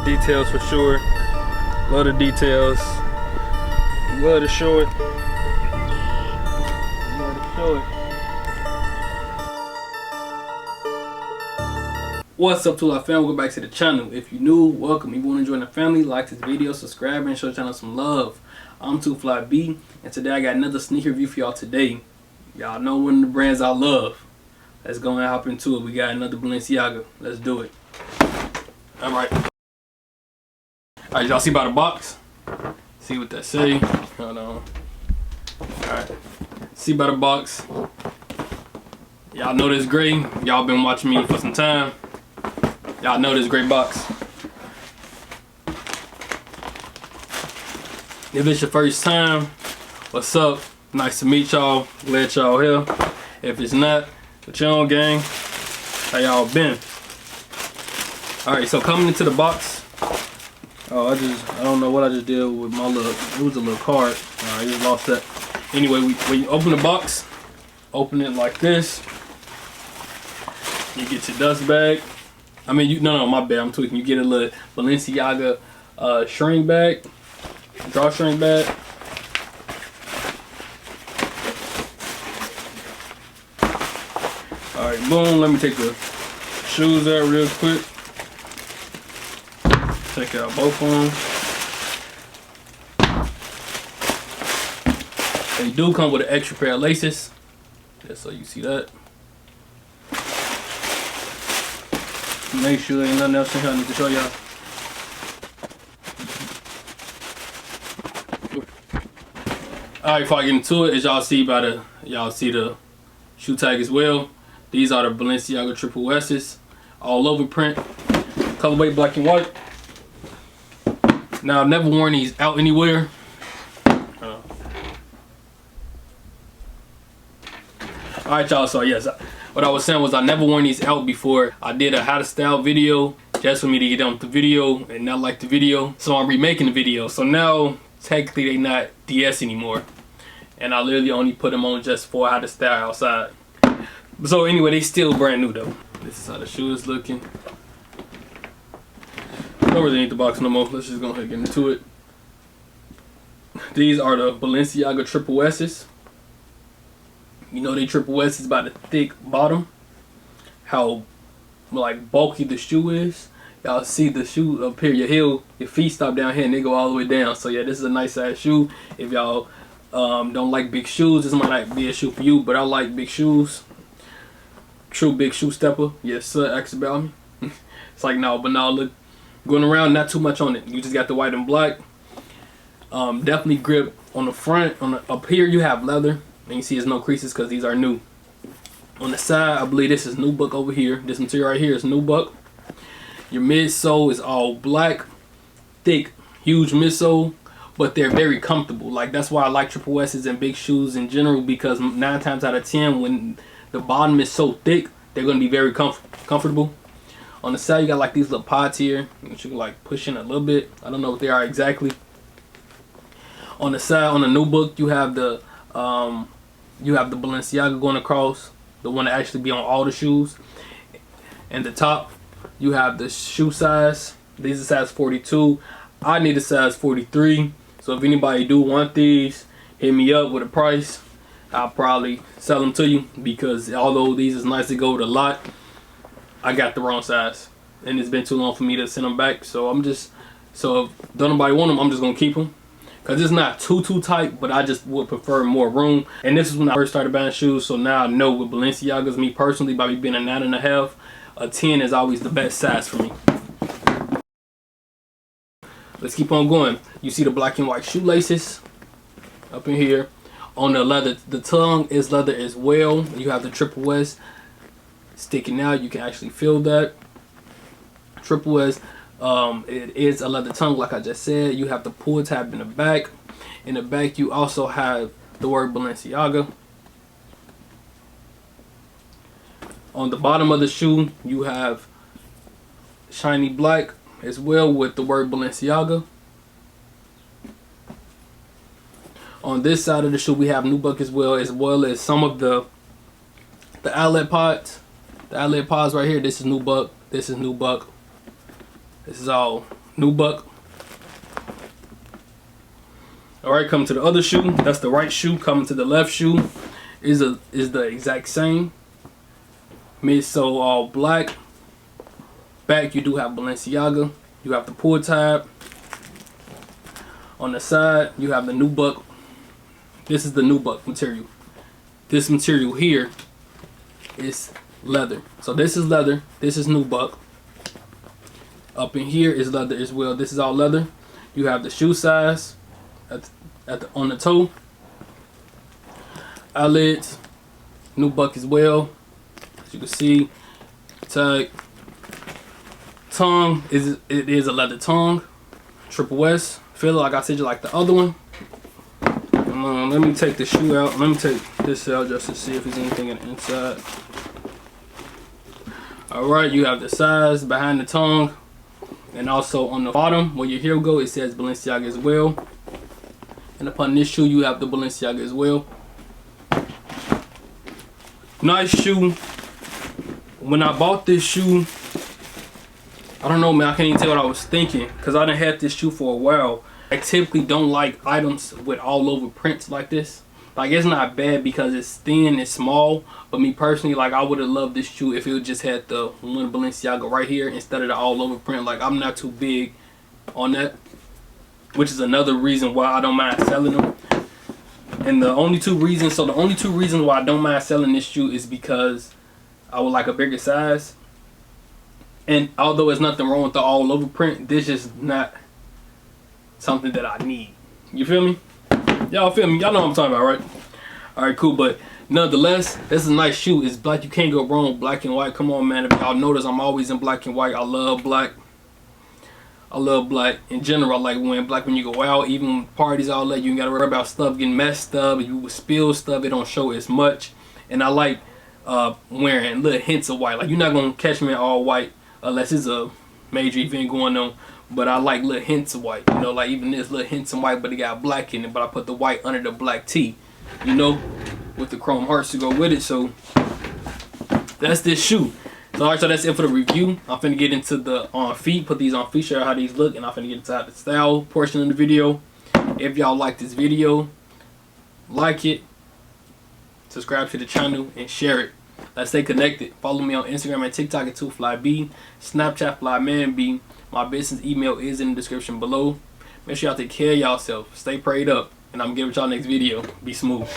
Details for sure. Love the details. Love to show it. Love to show it. What's up to our family? Welcome back to the channel. If you're new, welcome. If you want to join the family, like this video, subscribe, and show the channel some love. I'm 2FlyB, and today I got another sneaker review for y'all today. Y'all know one of the brands I love. Let's go and hop into it. We got another Balenciaga. Let's do it. Alright, y'all see by the box? See what that say? Hold on. Alright, see by the box. Y'all know this gray. Y'all been watching me for some time. Y'all know this gray box. If it's your first time, what's up? Nice to meet y'all. Glad y'all here. If it's not, what y'all on, gang? How y'all been? Alright, so coming into the box. Oh, I don't know what I just did with my little, it was a little card. I just lost that. Anyway, when you open the box, open it like this. You get your dust bag. I mean, no, my bad, I'm tweaking. You get a little Balenciaga shrink bag, drawstring bag. All right, boom. Let me take the shoes out real quick. Check out both of them. They do come with an extra pair of laces, just so you see that. Make sure there ain't nothing else in here I need to show y'all. Alright, before I get into it, as y'all see by the the shoe tag as well. These are the Balenciaga Triple S's, all over print, colorway black and white. Now I've never worn these out anywhere. Alright y'all, so yes, what I was saying was I never worn these out before. I did a how to style video just for me to get done with the video and not like the video. So I'm remaking the video. So now technically they not DS anymore. And I literally only put them on just for how to style outside. So anyway, they still brand new though. This is how the shoe is looking. Don't really need the box no more. Let's just go ahead and get into it. These are the Balenciaga Triple S's. You know they Triple S's by the thick bottom. How like bulky the shoe is. Y'all see the shoe up here, your heel, your feet stop down here and they go all the way down. So yeah, this is a nice size shoe. If y'all don't like big shoes, this might not be a shoe for you, but I like big shoes. True big shoe stepper. Yes sir, ask about me. It's like no, but now look, going around, not too much on it. You just got the white and black. Definitely grip on the front. Up here you have leather. And you see there's no creases because these are new. On the side, I believe this is nubuck over here. This material right here is nubuck. Your midsole is all black, thick, huge midsole, but they're very comfortable. Like that's why I like Triple S's and big shoes in general, because 9 times out of 10, when the bottom is so thick, they're gonna be very comfortable. On the side, you got like these little pods here, which you can like push in a little bit. I don't know what they are exactly. On the side, on the nubuck, you have the Balenciaga going across, the one that actually be on all the shoes. And the top, you have the shoe size. These are size 42. I need a size 43. So if anybody do want these, hit me up with a price. I'll probably sell them to you, because although these is nice to go with a lot, I got the wrong size. And it's been too long for me to send them back. So if don't nobody want them, I'm just gonna keep them. Cause it's not too tight, but I just would prefer more room. And this is when I first started buying shoes, so now I know with Balenciagas, me personally, by me being a 9.5, a 10 is always the best size for me. Let's keep on going. You see the black and white shoelaces up in here. On the leather, the tongue is leather as well. You have the Triple S sticking out. You can actually feel that. Triple S. It is a leather tongue, like I just said. You have the pull tab in the back. In the back, you also have the word Balenciaga. On the bottom of the shoe, you have shiny black as well with the word Balenciaga. On this side of the shoe, we have nubuck as well as some of the outlet pods. The outlet pods right here, this is nubuck, this is nubuck. This is all nubuck. All right, coming to the other shoe. That's the right shoe. Coming to the left shoe is the exact same. Midsole all black. Back you do have Balenciaga. You have the pull tab. On the side you have the nubuck. This is the nubuck material. This material here is leather. So this is leather. This is nubuck. Up in here is leather as well. This is all leather. You have the shoe size on the toe. Eyelids, nubuck as well. As you can see, tag. Tongue it is a leather tongue. Triple S. Feel like I said, you like the other one. Let me take the shoe out. Let me take this out just to see if there's anything in the inside. Alright, you have the size behind the tongue. And also on the bottom where your heel go, it says Balenciaga as well. And upon this shoe, you have the Balenciaga as well. Nice shoe. When I bought this shoe, I don't know, man, I can't even tell what I was thinking, because I done had this shoe for a while. I typically don't like items with all over prints like this. Like, it's not bad because it's thin, it's small, but me personally, like, I would have loved this shoe if it just had the one Balenciaga right here instead of the all over print. Like, I'm not too big on that, which is another reason why I don't mind selling them. And the only two reasons why I don't mind selling this shoe is because I would like a bigger size. And although there's nothing wrong with the all over print, this is not something that I need. You feel me? Y'all feel me? Y'all know what I'm talking about, right? Alright, cool. But nonetheless, this is a nice shoe. It's black. You can't go wrong with black and white. Come on, man. If y'all notice, I'm always in black and white. I love black. I love black in general. I like wearing black when you go out, even parties, all that. You ain't gotta worry about stuff getting messed up. If you spill stuff, it don't show as much. And I like wearing little hints of white. Like, you're not gonna catch me in all white unless it's a major event going on. But I like little hints of white. You know, like even this little hints of white, but it got black in it. But I put the white under the black tee, you know, with the chrome hearts to go with it. So that's this shoe. So alright, so that's it for the review. I'm finna get into the on feet, put these on feet, show you how these look, and I'm finna get into the style portion of the video. If y'all like this video, like it, subscribe to the channel, and share it. Let's stay connected. Follow me on Instagram and TikTok at 2FlyB, Snapchat FlyManB. My business email is in the description below. Make sure y'all take care of y'all self. Stay prayed up, and I'm gonna get with y'all next video. Be smooth.